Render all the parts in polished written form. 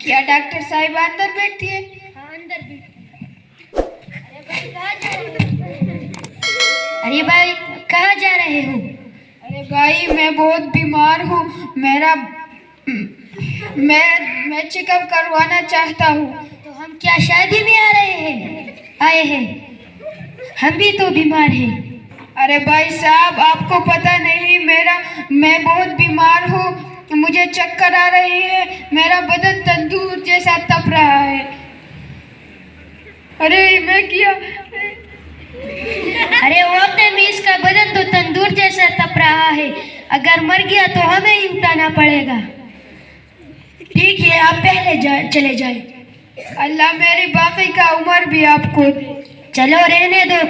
क्या डॉक्टर साहिबा अंदर बैठी है? हाँ अंदर भी। अरे भाई कहाँ जा रहे हो? अरे भाई मैं बहुत बीमार हूँ, मैं चेकअप करवाना चाहता हूँ। तो हम क्या शादी में आए हैं? हम भी तो बीमार हैं। अरे भाई साहब आपको पता नहीं, मैं बहुत बीमार हूँ, मुझे चक्कर आ रही है, मेरा बदन तंदूर जैसा तप रहा है। अरे मैं क्या अरे वाकई में इसका बदन तो तंदूर जैसा तप रहा है, अगर मर गया तो हमें ही उठाना पड़ेगा। ठीक है आप पहले चले जाए। अल्लाह मेरी बाकी का उम्र भी आपको। चलो रहने दो,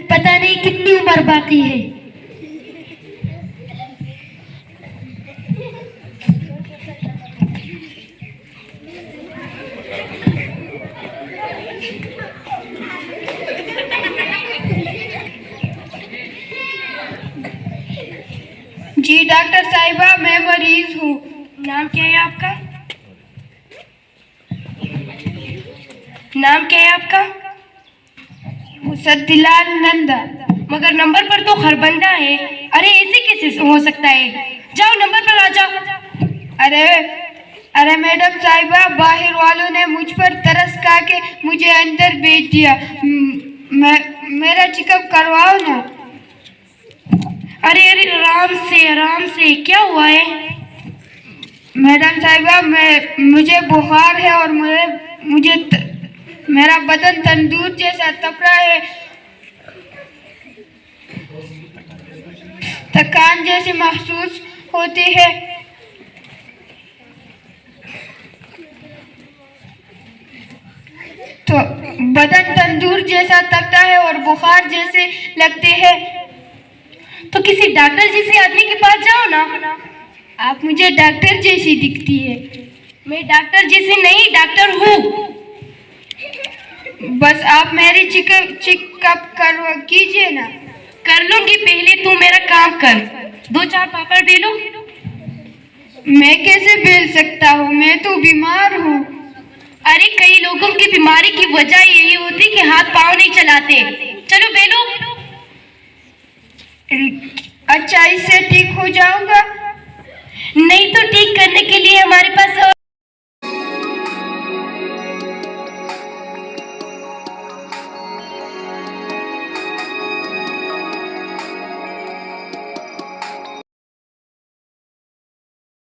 पता नहीं कितनी उम्र बाकी है। जी डॉक्टर साहिबा मैं मरीज हूँ। नाम क्या है आपका? नाम क्या है आपका? मुसद्दिलाल नंदा। मगर नंबर पर तो खरबंदा है। अरे ऐसे कैसे हो सकता है? जाओ नंबर पर आ जाओ। अरे मैडम साहिबा, बाहर वालों ने मुझ पर तरस खा के मुझे अंदर भेज दिया। मेरा चेकअप करवाओ ना। अरे आराम से क्या हुआ है? मैडम साहिबा मुझे बुखार है और मेरा बदन तंदूर जैसा तप रहा है, थकान जैसी महसूस होती है। तो बदन तंदूर जैसा तपता है और बुखार जैसे लगते हैं। तो किसी डॉक्टर जैसे आदमी के पास जाओ ना। आप मुझे डॉक्टर जैसी दिखती है। मैं डॉक्टर जैसी नहीं, डॉक्टर हूँ। बस आप मेरी चेकअप कीजिए ना। कर लूंगी, पहले तू मेरा काम कर। 2-4 पापड़ बेलो। मैं कैसे बेल सकता हूँ, मैं तो बीमार हूँ। अरे कई लोगों की बीमारी की वजह यही होती कि हाथ पाँव नहीं चलाते। चलो बेलो। अच्छा इससे ठीक हो जाऊंगा? नहीं तो ठीक करने के लिए